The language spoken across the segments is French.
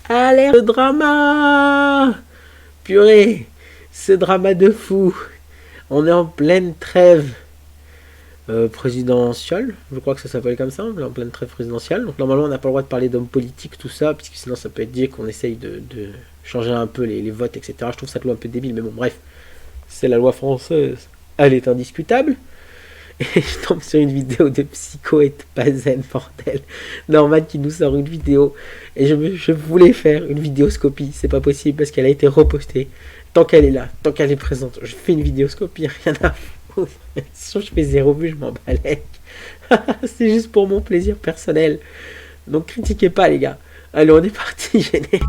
Alerte, le drama. Purée, ce drama de fou. On est en pleine trêve présidentielle, je crois que ça s'appelle comme ça, on est en pleine trêve présidentielle. Donc normalement on n'a pas le droit de parler d'hommes politiques, tout ça, puisque sinon ça peut être dit qu'on essaye de changer un peu les votes, etc. Je trouve cette loi un peu débile, mais bon bref, c'est la loi française, elle est indiscutable. Et je tombe sur une vidéo de Psycho et de Pazen, bordel. Norman qui nous sort une vidéo. Et je voulais faire une vidéoscopie. C'est pas possible parce qu'elle a été repostée. Tant qu'elle est là, tant qu'elle est présente, je fais une vidéoscopie, rien à foutre. Si je fais 0 vues, je m'en balèque. C'est juste pour mon plaisir personnel. Donc critiquez pas les gars. Allez, on est parti, gêné.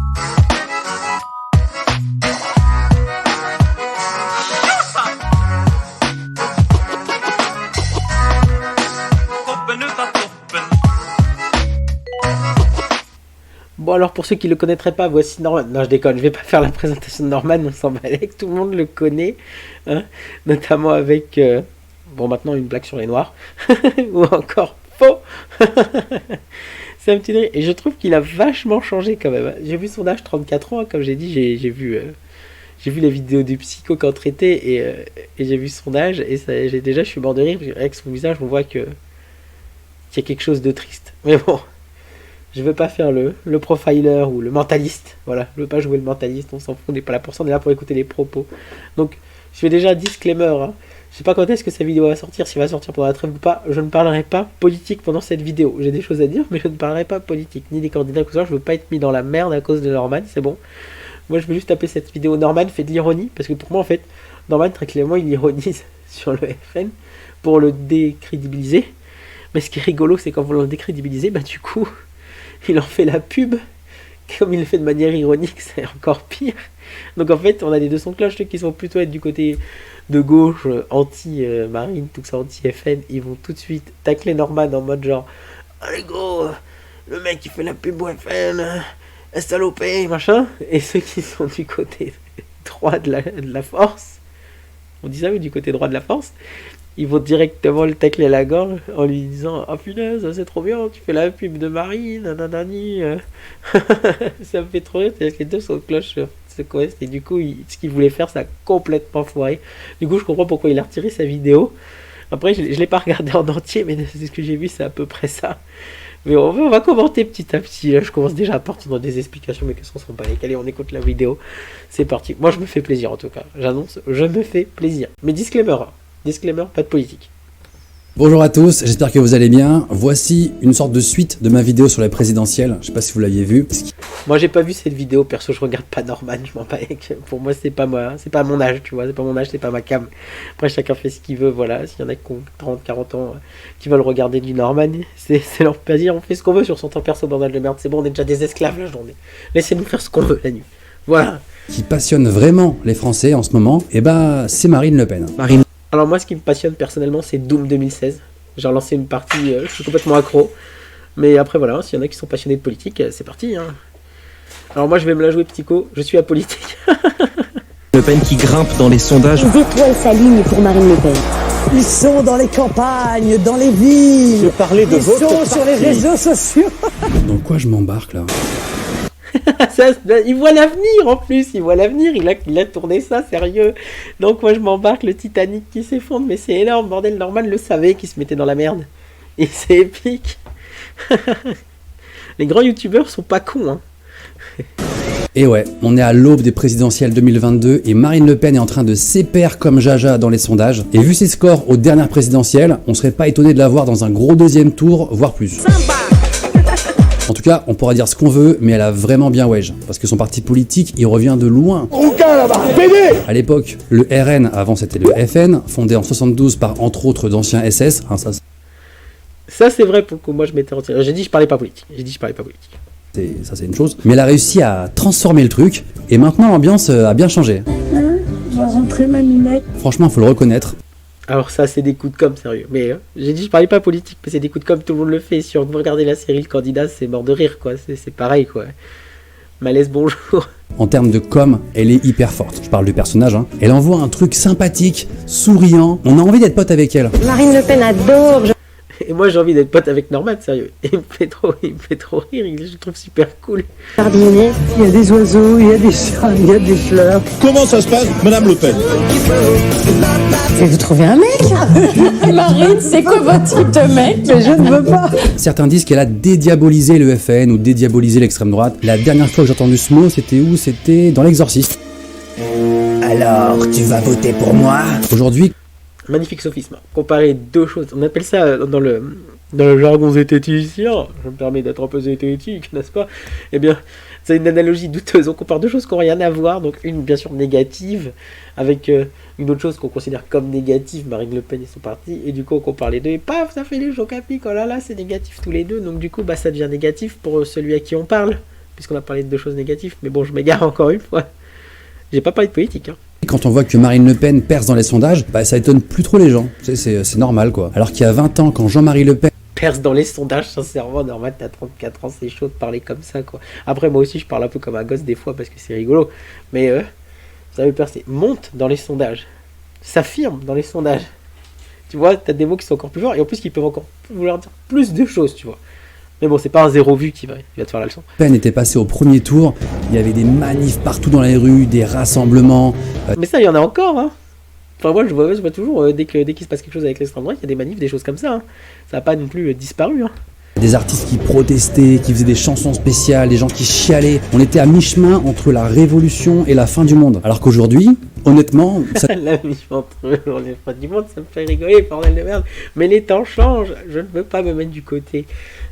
Bon alors pour ceux qui le connaîtraient pas, voici Norman. Non je déconne, je vais pas faire la présentation de Norman, on s'en balèque, tout le monde le connaît, hein, notamment avec, bon maintenant une blague sur les noirs, ou encore faux. C'est un petit truc, et je trouve qu'il a vachement changé quand même. J'ai vu son âge, 34 ans, hein, comme j'ai dit, j'ai vu les vidéos du Psycho quand traité, et j'ai vu son âge, et ça, je suis mort de rire, avec son visage on voit qu'il y a quelque chose de triste. Mais bon. Je veux pas faire le profiler ou le mentaliste. Voilà, je veux pas jouer le mentaliste, on s'en fout, on n'est pas là pour ça, on est là pour écouter les propos. Donc, je fais déjà disclaimer. Hein. Je sais pas quand est-ce que cette vidéo va sortir, s'il va sortir pendant la trêve ou pas. Je ne parlerai pas politique pendant cette vidéo. J'ai des choses à dire, mais je ne parlerai pas politique, ni des candidats, tout ça. Je veux pas être mis dans la merde à cause de Norman, c'est bon. Moi, je vais juste taper cette vidéo. Norman fait de l'ironie, parce que pour moi, en fait, Norman, très clairement, il ironise sur le FN pour le décrédibiliser. Mais ce qui est rigolo, c'est quand vous le décrédibilisez, bah du coup... il en fait la pub, comme il le fait de manière ironique, c'est encore pire. Donc en fait, on a les deux sons de cloche, ceux qui sont plutôt être du côté de gauche, anti-marine, tout ça, anti-FN, ils vont tout de suite tacler Norman en mode genre « Allez gros, le mec qui fait la pub au FN, salopé, machin ». Et ceux qui sont du côté droit de la force, on dit ça oui, du côté droit de la force, ils vont directement le tacler la gorge en lui disant « Ah punaise, c'est trop bien, tu fais la pub de Marine, nanani. » Ça me fait trop rire, c'est que les deux sont de cloche sur ce quest. Et du coup, ce qu'il voulait faire, ça a complètement foiré. Du coup, je comprends pourquoi il a retiré sa vidéo. Après, je ne l'ai pas regardé en entier, mais c'est ce que j'ai vu, c'est à peu près ça. Mais on va commenter petit à petit. Là, je commence déjà à partir dans des explications, mais qu'est-ce qu'on s'en bat les. Allez, on écoute la vidéo. C'est parti. Moi, je me fais plaisir en tout cas. J'annonce, je me fais plaisir. Mais disclaimer. Disclaimer, pas de politique. Bonjour à tous, j'espère que vous allez bien. Voici une sorte de suite de ma vidéo sur la présidentielle. Je sais pas si vous l'aviez vu. Moi j'ai pas vu cette vidéo, perso je regarde pas Norman, je m'en bats. Pour moi c'est pas moi, c'est pas mon âge, tu vois, c'est pas mon âge, c'est pas ma cam. Après chacun fait ce qu'il veut, voilà. S'il y en a qui ont 30, 40 ans qui veulent regarder du Norman, c'est leur plaisir, on fait ce qu'on veut sur son temps perso, bordel de merde. C'est bon, on est déjà des esclaves la journée. Laissez-nous faire ce qu'on veut la nuit. Voilà. Qui passionne vraiment les Français en ce moment, et bah c'est Marine Le Pen. Alors moi ce qui me passionne personnellement c'est Doom 2016. J'ai relancé une partie, je suis complètement accro. Mais après voilà, s'il y en a qui sont passionnés de politique, c'est parti. Hein. Alors moi je vais me la jouer Psycho, je suis apolitique. Le Pen qui grimpe dans les sondages. Les étoiles s'alignent pour Marine Le Pen. Ils sont dans les campagnes, dans les villes. Je parlais de votre parti. Sur les réseaux sociaux. Dans quoi je m'embarque là? Il voit l'avenir en plus, il voit l'avenir, il a tourné ça sérieux. Donc moi je m'embarque, le Titanic qui s'effondre, mais c'est énorme, bordel. Norman le savait qu'il se mettait dans la merde. Et c'est épique. Les grands youtubeurs sont pas cons, hein. Et ouais, on est à l'aube des présidentielles 2022 et Marine Le Pen est en train de s'épaire comme Jaja dans les sondages. Et vu ses scores aux dernières présidentielles, on serait pas étonné de la voir dans un gros deuxième tour, voire plus. En tout cas, on pourra dire ce qu'on veut, mais elle a vraiment bien wedge. Parce que son parti politique, il revient de loin. À l'époque, le RN, avant c'était le FN, fondé en 72 par entre autres d'anciens SS. Hein, ça c'est vrai pour que moi je m'étais retiré. J'ai dit je parlais pas politique. Ça c'est une chose. Mais elle a réussi à transformer le truc, et maintenant l'ambiance a bien changé. Je vais rentrer ma minette. Franchement, faut le reconnaître. Alors ça c'est des coups de com' sérieux. Mais j'ai dit je parlais pas politique, mais c'est des coups de com', tout le monde le fait. Si vous regardez la série Le Candidat, c'est mort de rire quoi, c'est pareil quoi. Malaise bonjour. En termes de com, elle est hyper forte. Je parle du personnage, hein. Elle envoie un truc sympathique, souriant, on a envie d'être pote avec elle. Marine Le Pen adore. Et moi j'ai envie d'être pote avec Norman, sérieux. Et il me fait trop rire, je le trouve super cool. Jardinier, il y a des oiseaux, il y a des chats, il y a des fleurs. Comment ça se passe, Madame Le Pen? Et vous trouvez un mec? Marine, c'est quoi votre type de mec? Mais je ne veux pas. Certains disent qu'elle a dédiabolisé le FN ou dédiabolisé l'extrême droite. La dernière fois que j'ai entendu ce mot, c'était où? C'était dans L'Exorciste. Alors, tu vas voter pour moi? Aujourd'hui, Magnifique sophisme. Comparer deux choses. On appelle ça dans le jargon zététicien. Je me permets d'être un peu zététique, n'est-ce pas? Eh bien, c'est une analogie douteuse. On compare deux choses qui n'ont rien à voir. Donc une, bien sûr, négative, avec une autre chose qu'on considère comme négative, Marine Le Pen et son parti. Et du coup, on compare les deux. Et paf, ça fait les chocs à pic. Oh là là, c'est négatif tous les deux. Donc du coup, ça devient négatif pour celui à qui on parle. Puisqu'on a parlé de deux choses négatives. Mais bon, je m'égare encore une fois. J'ai pas parlé de politique, hein. quand on voit que Marine Le Pen perce dans les sondages, ça étonne plus trop les gens. C'est normal, quoi. Alors qu'il y a 20 ans, quand Jean-Marie Le Pen Perce dans les sondages, sincèrement, normal, t'as 34 ans, c'est chaud de parler comme ça, quoi. Après, moi aussi, je parle un peu comme un gosse des fois parce que c'est rigolo. Mais ça veut percer. Monte dans les sondages. S'affirme dans les sondages. Tu vois, t'as des mots qui sont encore plus forts et en plus, qui peuvent encore vouloir dire plus de choses, tu vois. Mais bon, c'est pas un zéro vu qui va te faire la leçon. Le Pen était passé au premier tour, il y avait des manifs partout dans les rues, des rassemblements. Mais ça, il y en a encore, hein. Enfin, moi, je vois toujours, dès qu'il se passe quelque chose avec l'extrême droite, il y a des manifs, des choses comme ça, hein. Ça n'a pas non plus disparu, hein. Des artistes qui protestaient, qui faisaient des chansons spéciales, des gens qui chialaient. On était à mi-chemin entre la révolution et la fin du monde. Alors qu'aujourd'hui, honnêtement, ça... La mission entre les fins du monde, ça me fait rigoler, bordel de merde. Mais les temps changent. Je ne veux pas me mettre du côté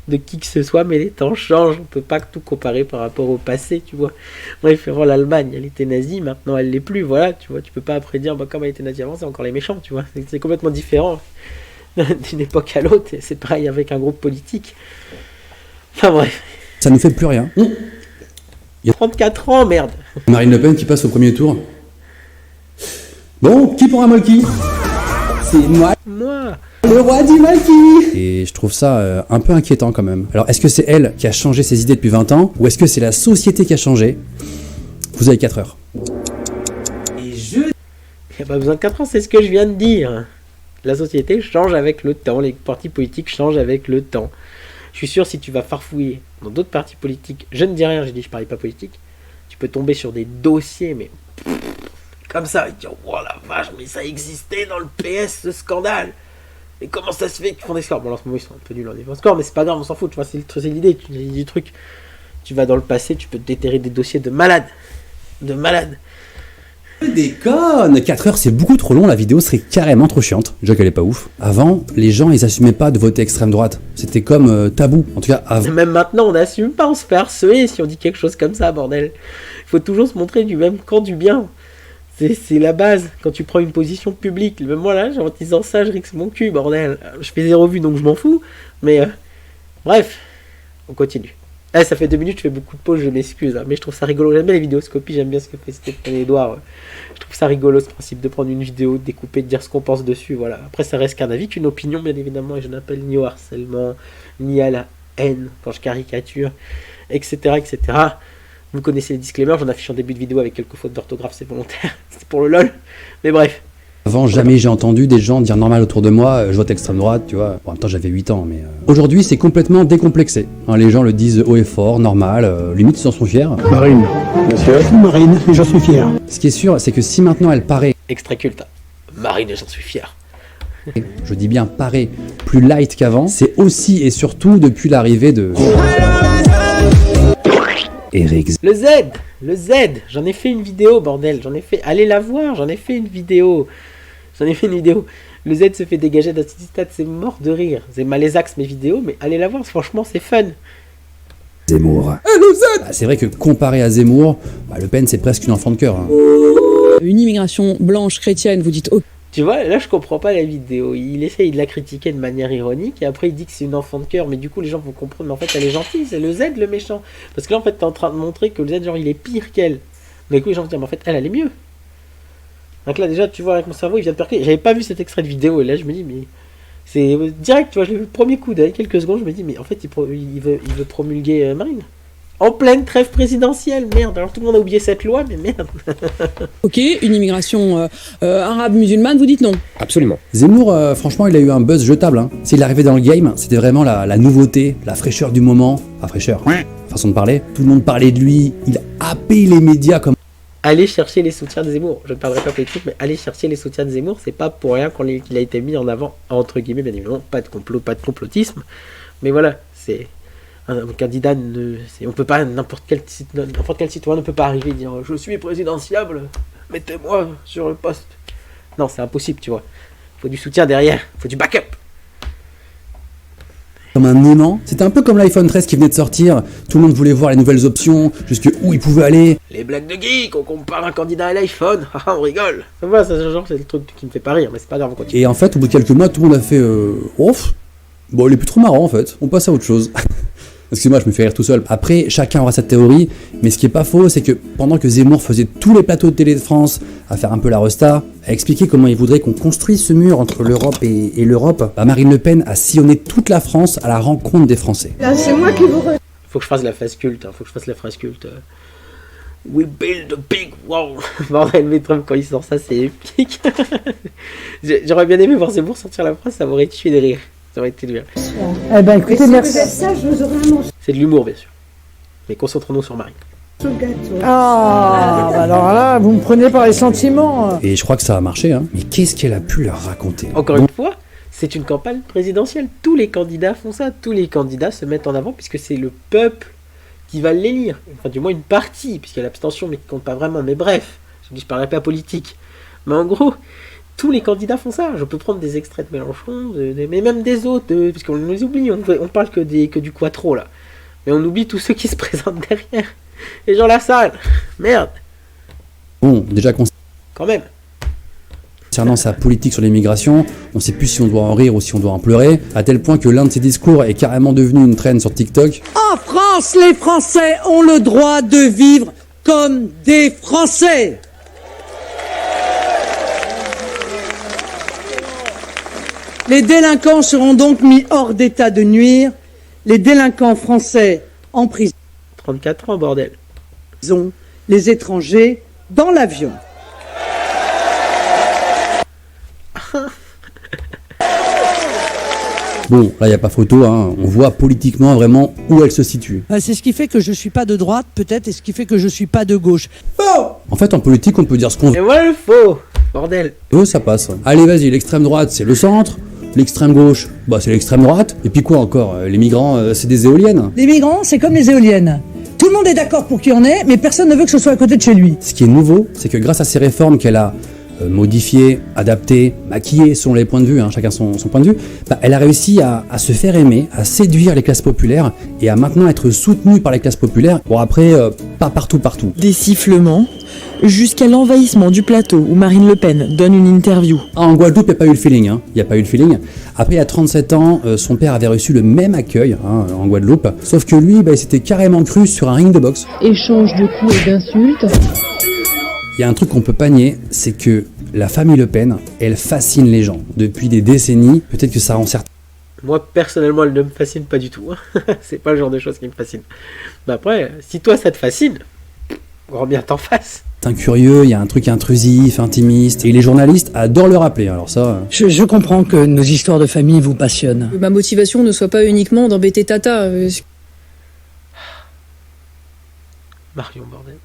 de qui que ce soit, mais les temps changent. On peut pas tout comparer par rapport au passé, tu vois. Bref, l'Allemagne, elle était nazie, maintenant elle l'est plus, voilà, tu vois. Tu peux pas après dire, comme elle était nazie avant, c'est encore les méchants, tu vois. C'est complètement différent d'une époque à l'autre. C'est pareil avec un groupe politique. Enfin bref. Ça ne fait plus rien. Il y a 34 ans, merde. Marine Le Pen qui passe au premier tour. Bon, qui pour un molki? C'est moi. Moi. Le roi du molki. Et je trouve ça un peu inquiétant quand même. Alors, est-ce que c'est elle qui a changé ses idées depuis 20 ans ou est-ce que c'est la société qui a changé? Vous avez 4 heures. Et il n'y a pas besoin de 4 ans, c'est ce que je viens de dire. La société change avec le temps, les partis politiques changent avec le temps. Je suis sûr, si tu vas farfouiller dans d'autres partis politiques, je ne dis rien, j'ai dit je parlais pas politique, tu peux tomber sur des dossiers, mais comme ça, et dire, oh la vache, mais ça existait dans le PS, ce scandale. Et comment ça se fait qu'ils font des scores? Bon, là, en ce moment, ils sont un peu nuls en niveau score, mais c'est pas grave, on s'en fout, tu vois, c'est l'idée, tu dis du truc. Tu vas dans le passé, tu peux déterrer des dossiers de malades. De malades. Déconne, 4 heures c'est beaucoup trop long, la vidéo serait carrément trop chiante. Déjà qu'elle est pas ouf. Avant, les gens ils assumaient pas de voter extrême droite. C'était comme tabou. En tout cas, avant. Même maintenant, on n'assume pas, on se fait harceler si on dit quelque chose comme ça, bordel. Il faut toujours se montrer du même camp du bien. C'est la base. Quand tu prends une position publique, même moi là, en disant ça, je rixe mon cul, bordel. Je fais 0 vues donc je m'en fous. Mais bref, on continue. Ah, ça fait 2 minutes, je fais beaucoup de pauses, je m'excuse, hein, mais je trouve ça rigolo. J'aime bien les vidéoscopies, j'aime bien ce que fait Stéphane Edouard. Je trouve ça rigolo ce principe de prendre une vidéo, de découper, de dire ce qu'on pense dessus. Voilà. Après, ça reste qu'un avis, qu'une opinion, bien évidemment, et je n'appelle ni au harcèlement, ni à la haine quand je caricature, etc. etc. Vous connaissez les disclaimers, j'en affiche en début de vidéo avec quelques fautes d'orthographe, c'est volontaire, c'est pour le lol. Mais bref. Avant, jamais j'ai entendu des gens dire normal autour de moi, je vote extrême droite, tu vois. Bon, en même temps, j'avais 8 ans, mais... Aujourd'hui, c'est complètement décomplexé. Hein, les gens le disent haut et fort, normal, limite, ils en sont fiers. Marine, monsieur. Marine, j'en suis fier. Ce qui est sûr, c'est que si maintenant elle paraît, Extra culte. Marine, j'en suis fier. je dis bien paraît, plus light qu'avant, c'est aussi et surtout depuis l'arrivée de... Eric. Le Z, j'en ai fait une vidéo, bordel, allez la voir, j'en ai fait une vidéo. Le Z se fait dégager d'un petit stade, c'est mort de rire. C'est malaisax mes vidéos, mais allez la voir, franchement c'est fun. Zemmour. C'est vrai que comparé à Zemmour, Le Pen c'est presque une enfant de cœur. Hein. Une immigration blanche chrétienne, vous dites ok. Tu vois, là je comprends pas la vidéo. Il essaye de la critiquer de manière ironique et après il dit que c'est une enfant de cœur, mais du coup les gens vont comprendre, mais en fait elle est gentille, c'est le Z le méchant. Parce que là en fait t'es en train de montrer que le Z genre il est pire qu'elle. Mais du coup les gens vont dire, mais en fait elle est mieux. Donc là déjà tu vois avec mon cerveau il vient de percuter. J'avais pas vu cet extrait de vidéo et là je me dis, mais c'est direct, tu vois, je l'ai vu le premier coup d'œil, quelques secondes, je me dis, mais en fait il veut promulguer Marine. En pleine trêve présidentielle, merde. Alors tout le monde a oublié cette loi, mais merde. ok, une immigration arabe musulmane, vous dites non. Absolument. Zemmour, franchement, il a eu un buzz jetable. Hein. S'il arrivait dans le game, c'était vraiment la nouveauté, la fraîcheur du moment. Enfin, fraîcheur, façon de parler. Tout le monde parlait de lui, il a happé les médias comme... Allez chercher les soutiens de Zemmour. Je ne parlerai pas politique, mais allez chercher les soutiens de Zemmour, c'est pas pour rien qu'il a été mis en avant, entre guillemets, bien évidemment. Pas de complot, pas de complotisme. Mais voilà, c'est... Un candidat, on peut pas, n'importe quel citoyen ne peut pas arriver et dire je suis présidentiable, mettez-moi sur le poste. Non, c'est impossible, tu vois. Il faut du soutien derrière, il faut du backup. Comme un aimant. C'était un peu comme l'iPhone 13 qui venait de sortir. Tout le monde voulait voir les nouvelles options, jusqu'où il pouvait aller. Les blagues de geek, on compare un candidat à l'iPhone, on rigole. Ça va, ça, genre, c'est le truc qui me fait pas rire, mais c'est pas grave, on continue. Et en fait, au bout de quelques mois, tout le monde a fait bon, il est plus trop marrant en fait, on passe à autre chose. Excusez-moi, je me fais rire tout seul. Après, chacun aura sa théorie, mais ce qui est pas faux, c'est que pendant que Zemmour faisait tous les plateaux de télé de France à faire un peu la resta, à expliquer comment il voudrait qu'on construise ce mur entre l'Europe et l'Europe, Marine Le Pen a sillonné toute la France à la rencontre des Français. Là, c'est moi qui vous... Faut que je fasse la phrase culte, We build a big wall. Bordel, mais Trump, quand il sort ça, c'est épique. J'aurais bien aimé voir Zemmour sortir la phrase, ça m'aurait tué de rire. Ça aurait été de rire. Eh ben, écoutez, merci. Ça, je vous aurais un morceau C'est de l'humour, bien sûr. Mais concentrons-nous sur Marine. de gâteau. Ah, bah alors là, vous me prenez par les sentiments. Et je crois que ça a marché, hein. Mais qu'est-ce qu'elle a pu leur raconter? Encore une fois, c'est une campagne présidentielle. Tous les candidats font ça. Tous les candidats se mettent en avant puisque c'est le peuple qui va l'élire. Enfin, du moins une partie, puisqu'il y a l'abstention, mais qui compte pas vraiment. Mais bref, je parlerai pas politique. Mais en gros, tous les candidats font ça. Je peux prendre des extraits de Mélenchon, mais même des autres, puisqu'on les oublie. On parle que du Quattro, là. Mais on oublie tous ceux qui se présentent derrière. Les gens de la salle. Merde. Bon, déjà Quand même. concernant sa politique sur l'immigration, on sait plus si on doit en rire ou si on doit en pleurer, à tel point que l'un de ses discours est carrément devenu une traîne sur TikTok. En France, les Français ont le droit de vivre comme des Français. Les délinquants seront donc mis hors d'état de nuire. Les délinquants français en prison, 34 ans, bordel. les étrangers dans l'avion. Bon, là, il n'y a pas photo, hein. On voit politiquement vraiment où elle se situe. C'est ce qui fait que je suis pas de droite, peut-être, et ce qui fait que je suis pas de gauche. En fait, en politique, on peut dire ce qu'on Et voilà le faux. Bordel. veut, ça passe. Allez, vas-y, l'extrême droite, c'est le centre. L'extrême gauche, bah c'est l'extrême droite. Et puis quoi encore? Les migrants, c'est des éoliennes. Les migrants, c'est comme les éoliennes. Tout le monde est d'accord pour qu'il y en ait, mais personne ne veut que ce soit à côté de chez lui. Ce qui est nouveau, c'est que grâce à ces réformes qu'elle a modifiées, adaptées, maquillées selon les points de vue, hein, chacun son point de vue, bah, elle a réussi à se faire aimer, à séduire les classes populaires et à maintenant être soutenue par les classes populaires. Bon après, pas partout. Des sifflements, jusqu'à l'envahissement du plateau où Marine Le Pen donne une interview. Ah, en Guadeloupe, il n'y a pas eu le feeling. Hein. Il n'y a pas eu le feeling. Après, il y a 37 ans, son père avait reçu le même accueil en Guadeloupe, sauf que lui, bah, il s'était carrément cru sur un ring de boxe. Échange de coups et d'insultes. Il y a un truc qu'on peut pas nier, c'est que la famille Le Pen, elle fascine les gens. Depuis des décennies, peut-être que ça rend certains... Moi, personnellement, elle ne me fascine pas du tout. C'est pas le genre de choses qui me fascine. Mais après, si toi, ça te fascine, grand bien t'en fasses. curieux, il y a un truc intrusif, intimiste, et les journalistes adorent le rappeler, alors ça... Je comprends que nos histoires de famille vous passionnent. Que ma motivation ne soit pas uniquement d'embêter Tata. Marion, bordel.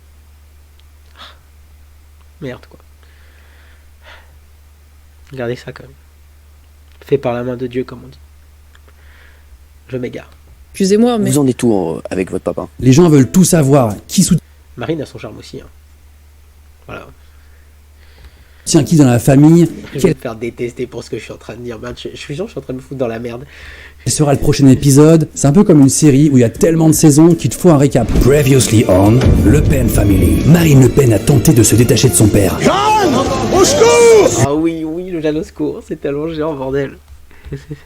Merde, quoi. Regardez ça, quand même. Fait par la main de Dieu, comme on dit. Je m'égare. Excusez-moi, mais... Vous en êtes où avec votre papa? Les gens veulent tout savoir, qui Marine a son charme aussi, hein. Voilà. soutient qui dans la famille, Je vais me faire détester pour ce que je suis en train de dire. Merde, je suis en train de me foutre dans la merde. quel sera le prochain épisode. C'est un peu comme une série où il y a tellement de saisons qu'il te faut un récap. Previously on Le Pen Family. Marine Le Pen a tenté de se détacher de son père. Au secours! Ah oui, le Jeanne au secours, c'est tellement géant, bordel.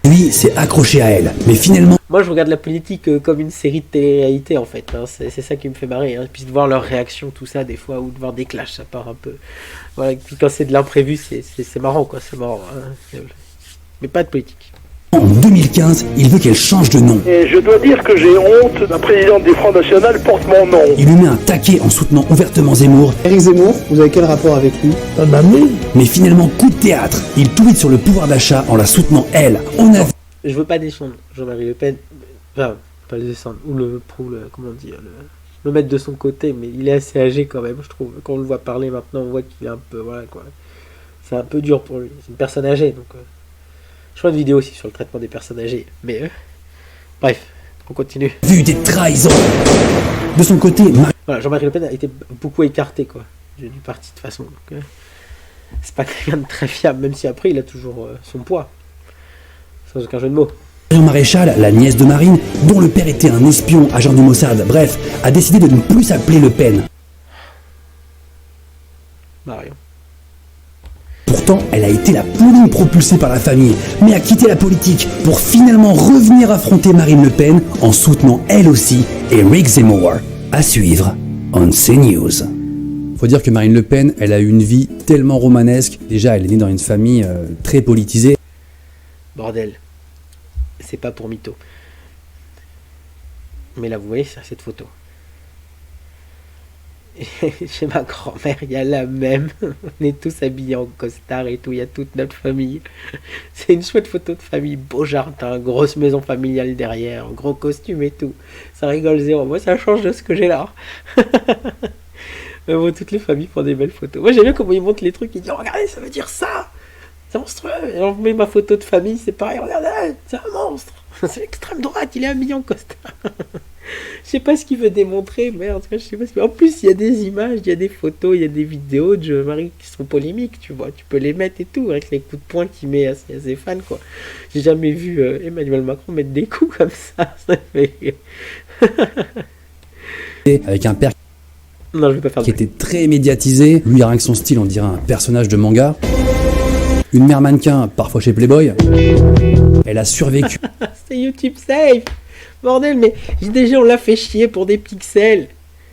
Lui s'est accroché à elle, mais finalement... Moi, je regarde la politique comme une série de télé-réalité, en fait. Hein. C'est ça qui me fait marrer. Hein. Puis de voir leurs réactions, tout ça, des fois, ou de voir des clashs, ça part un peu... Voilà, puis quand c'est de l'imprévu, c'est marrant, quoi. C'est marrant. Hein. Mais pas de politique. En 2015, il veut qu'elle change de nom. Et je dois dire que j'ai honte, la présidente du Front National porte mon nom. Il lui met un taquet en soutenant ouvertement Zemmour. Éric Zemmour, vous avez quel rapport avec lui? Mais finalement, coup de théâtre. Il tweet sur le pouvoir d'achat en la soutenant elle. On a Je veux pas descendre Jean-Marie Le Pen, enfin, pas le descendre, ou comment dire, le mettre de son côté, mais il est assez âgé quand même, je trouve. Quand on le voit parler maintenant, on voit qu'il est un peu, voilà quoi. C'est un peu dur pour lui. C'est une personne âgée, donc. Je ferai une vidéo aussi sur le traitement des personnes âgées, mais bref, on continue. vu des trahisons. De son côté, Voilà, Jean-Marie Le Pen a été beaucoup écarté quoi du parti de toute façon. Donc, c'est pas quelqu'un de très fiable, même si après il a toujours son poids. Sans aucun jeu de mots. Marion Maréchal, la nièce de Marine, dont le père était un espion, agent du Mossad, bref, a décidé de ne plus s'appeler Le Pen. Marion. Pourtant, elle a été la pouline propulsée par la famille, mais a quitté la politique pour finalement revenir affronter Marine Le Pen en soutenant elle aussi Éric Zemmour. À suivre on CNews. Faut dire que Marine Le Pen, elle a eu une vie tellement romanesque. Déjà, elle est née dans une famille très politisée. Bordel. C'est pas pour mytho. Mais là, vous voyez, c'est cette photo. Chez ma grand-mère, il y a la même. On est tous habillés en costard et tout. Il y a toute notre famille. C'est une chouette photo de famille. Beau jardin, grosse maison familiale derrière, gros costume et tout. Ça rigole zéro. Moi, ça change de ce que j'ai là. Mais bon, toutes les familles font des belles photos. Moi, j'aime bien comment ils montrent les trucs. Ils disent, regardez, ça veut dire ça. C'est monstrueux. Et on met ma photo de famille, c'est pareil. Regardez, c'est un monstre. C'est l'extrême droite, il est habillé en costard. Je sais pas ce qu'il veut démontrer, merde. Je sais pas ce qu'il... En plus, il y a des images, il y a des photos, il y a des vidéos de Jean-Marie qui sont polémiques, tu vois. Tu peux les mettre et tout, avec les coups de poing qu'il met à ses fans, quoi. J'ai jamais vu Emmanuel Macron mettre des coups comme ça. Ça fait... Avec un père Non, je vais pas faire qui était très médiatisé. Lui, rien que son style, on dirait un personnage de manga. Une mère mannequin, parfois chez Playboy. Elle a survécu. C'est YouTube Safe. Bordel, mais déjà on l'a fait chier pour des pixels.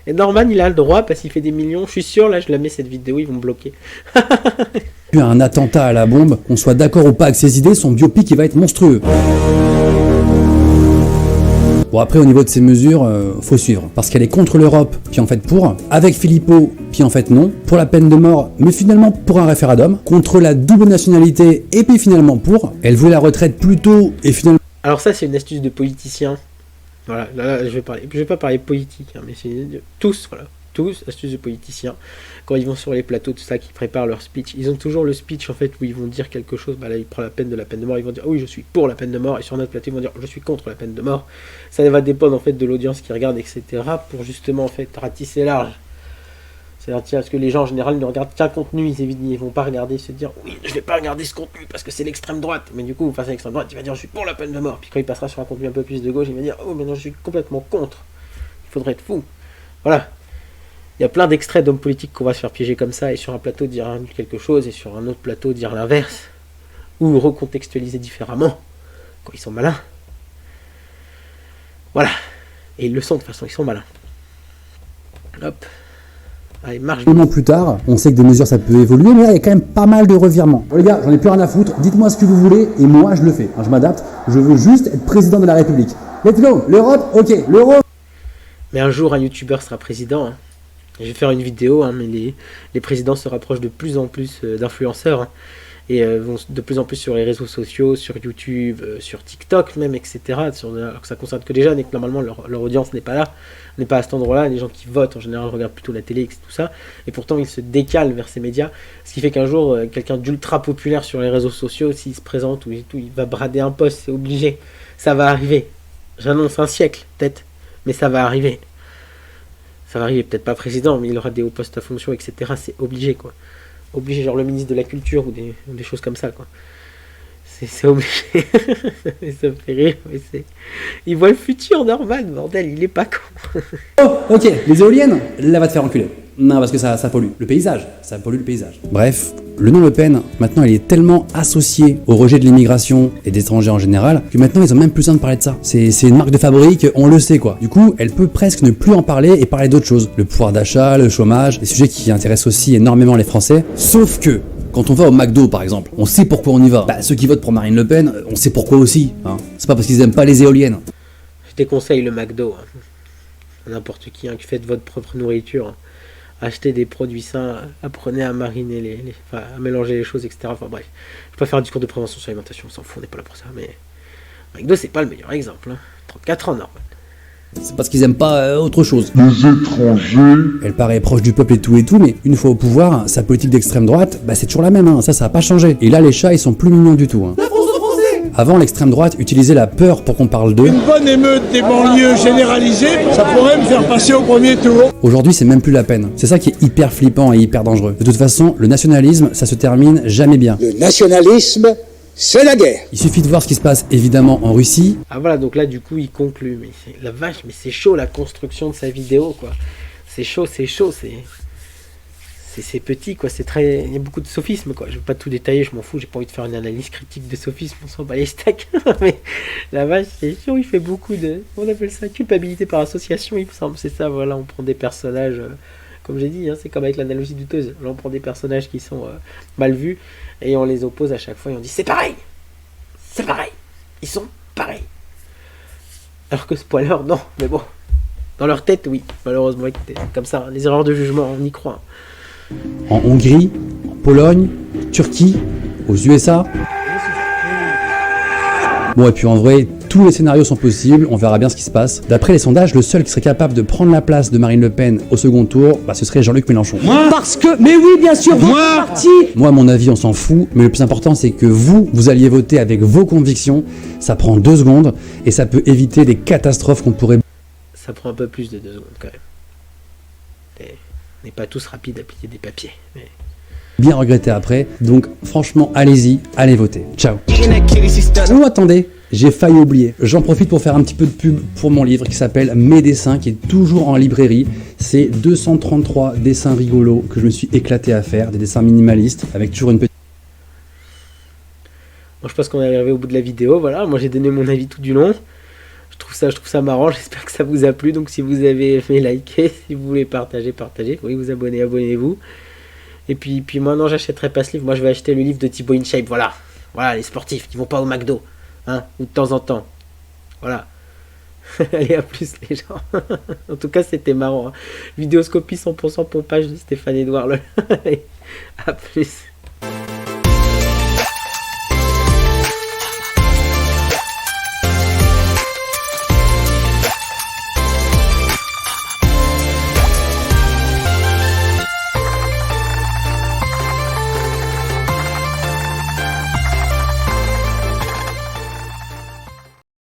Et Norman, il a le droit parce qu'il fait des millions. Je suis sûr, là, je la mets cette vidéo, ils vont me bloquer. Un attentat à la bombe, qu'on soit d'accord ou pas avec ses idées, son biopic, il va être monstrueux. Bon, après, au niveau de ses mesures, faut suivre. Parce qu'elle est contre l'Europe, puis en fait pour. Avec Philippot, puis en fait non. Pour la peine de mort, mais finalement pour un référendum. Contre la double nationalité, et puis finalement pour. Elle voulait la retraite plus tôt, et finalement... Alors ça, c'est une astuce de politicien. Voilà, là, je vais pas parler politique, hein, mais c'est tous, astuces de politiciens. Quand ils vont sur les plateaux, tout ça, qui préparent leur speech, ils ont toujours le speech en fait où ils vont dire quelque chose. Bah là, ils prennent la peine de mort, ils vont dire oui, je suis pour la peine de mort, et sur notre plateau, ils vont dire je suis contre la peine de mort. Ça va dépendre en fait de l'audience qui regarde, etc. pour justement en fait ratisser large. C'est-à-dire parce que les gens en général ne regardent qu'un contenu, ils vont pas regarder, se dire oui, je vais pas regarder ce contenu parce que c'est l'extrême droite. Mais du coup, face à l'extrême droite, il va dire je suis pour la peine de mort. Puis quand il passera sur un contenu un peu plus de gauche, il va dire oh mais non, je suis complètement contre. Il faudrait être fou. Voilà. Il y a plein d'extraits d'hommes politiques qu'on va se faire piéger comme ça, et sur un plateau dire quelque chose, et sur un autre plateau dire l'inverse, ou recontextualiser différemment, quand ils sont malins. Voilà. Et ils le sont de toute façon, ils sont malins. Hop. Allez, marche. Un an plus tard, on sait que des mesures ça peut évoluer, mais là il y a quand même pas mal de revirements. Bon, les gars, j'en ai plus rien à foutre, dites-moi ce que vous voulez, et moi je le fais. Je m'adapte, je veux juste être président de la République. Let's go, l'Europe, ok, l'euro. Mais un jour, un youtubeur sera président, hein. Je vais faire une vidéo, hein, mais les présidents se rapprochent de plus en plus d'influenceurs, hein, et vont de plus en plus sur les réseaux sociaux, sur YouTube, sur TikTok même, etc. Alors que ça concerne que des jeunes et que normalement leur audience n'est pas là, n'est pas à cet endroit-là. Les gens qui votent en général regardent plutôt la télé, tout ça, et pourtant ils se décalent vers ces médias, ce qui fait qu'un jour quelqu'un d'ultra populaire sur les réseaux sociaux, s'il se présente ou tout, il va brader un poste, c'est obligé, ça va arriver. J'annonce un siècle peut-être, mais ça va arriver. Ça va arriver, peut-être pas président, mais il aura des hauts postes à fonction, etc. C'est obligé, quoi. Obligé, genre le ministre de la Culture ou des choses comme ça, quoi. C'est obligé. Ça me fait rire, mais c'est... Il voit le futur, Norman, bordel, il est pas con. Oh, ok, les éoliennes, là va te faire enculer. Non, parce que ça pollue le paysage, ça pollue le paysage. Bref, le nom Le Pen, maintenant il est tellement associé au rejet de l'immigration et des étrangers en général, que maintenant ils ont même plus besoin de parler de ça. C'est une marque de fabrique, on le sait quoi. Du coup, elle peut presque ne plus en parler et parler d'autres choses. Le pouvoir d'achat, le chômage, des sujets qui intéressent aussi énormément les Français. Sauf que, Quand on va au McDo par exemple, on sait pourquoi on y va. Bah ceux qui votent pour Marine Le Pen, on sait pourquoi aussi. Hein. C'est pas parce qu'ils aiment pas les éoliennes. Je déconseille le McDo. N'importe qui qui fait de votre propre nourriture. Achetez des produits sains, apprenez à mariner à mélanger les choses, etc. Enfin bref, je peux pas faire un discours de prévention sur l'alimentation, on s'en fout, on n'est pas là pour ça, mais McDo c'est pas le meilleur exemple. 34 ans, normal. C'est parce qu'ils aiment pas autre chose. Les étrangers. Elle paraît proche du peuple et tout, mais une fois au pouvoir, sa politique d'extrême droite, bah c'est toujours la même, hein. Ça a pas changé. Et là les chats ils sont plus mignons du tout. Hein. Avant, l'extrême droite utilisait la peur pour qu'on parle d'eux. Une bonne émeute des banlieues généralisée, ça pourrait me faire passer au premier tour. Aujourd'hui, c'est même plus la peine. C'est ça qui est hyper flippant et hyper dangereux. De toute façon, le nationalisme, ça se termine jamais bien. Le nationalisme, c'est la guerre. Il suffit de voir ce qui se passe évidemment en Russie. Ah voilà, donc là du coup il conclut. Mais la vache, mais c'est chaud la construction de sa vidéo, quoi. C'est chaud, c'est petit, quoi. C'est très, il y a beaucoup de sophisme, quoi. Je vais pas tout détailler, je m'en fous. J'ai pas envie de faire une analyse critique de sophisme. On s'en bat les steaks. Mais la vache, c'est chaud. Il fait beaucoup de, on appelle ça culpabilité par association. Il me semble, c'est ça. Voilà, on prend des personnages, comme j'ai dit, c'est comme avec l'analogie douteuse. Là, on prend des personnages qui sont mal vus et on les oppose à chaque fois et on dit c'est pareil, ils sont pareils. Alors que spoiler, non. Mais bon, dans leur tête, oui. Malheureusement, comme ça, les erreurs de jugement, on y croit. En Hongrie, en Pologne, Turquie, aux USA. Bon, et puis en vrai, tous les scénarios sont possibles, on verra bien ce qui se passe. D'après les sondages, le seul qui serait capable de prendre la place de Marine Le Pen au second tour, ce serait Jean-Luc Mélenchon. Parce que, mais oui, bien sûr, votre parti. Moi, à mon avis, on s'en fout, mais le plus important, c'est que vous alliez voter avec vos convictions. Ça prend 2 secondes et ça peut éviter des catastrophes qu'on pourrait... Ça prend un peu plus de 2 secondes quand même. On n'est pas tous rapides à plier des papiers. Mais... bien regretter après, donc franchement, allez-y, allez voter. Ciao. Oh, attendez, j'ai failli oublier. J'en profite pour faire un petit peu de pub pour mon livre qui s'appelle Mes dessins, qui est toujours en librairie. C'est 233 dessins rigolos que je me suis éclaté à faire, des dessins minimalistes, avec toujours une petite... Bon, je pense qu'on est arrivé au bout de la vidéo, voilà. Moi, j'ai donné mon avis tout du long. Je trouve ça marrant, j'espère que ça vous a plu. Donc si vous avez aimé, likez, si vous voulez partager, partagez. Oui, vous abonner, abonnez-vous. Et puis moi non, j'achèterai pas ce livre. Moi je vais acheter le livre de Thibaut InShape. Voilà, les sportifs qui vont pas au McDo, ou de temps en temps. Voilà. Allez, à plus les gens. En tout cas c'était marrant. Vidéoscopie 100% pompage de Stéphane Edouard. Allez, à plus.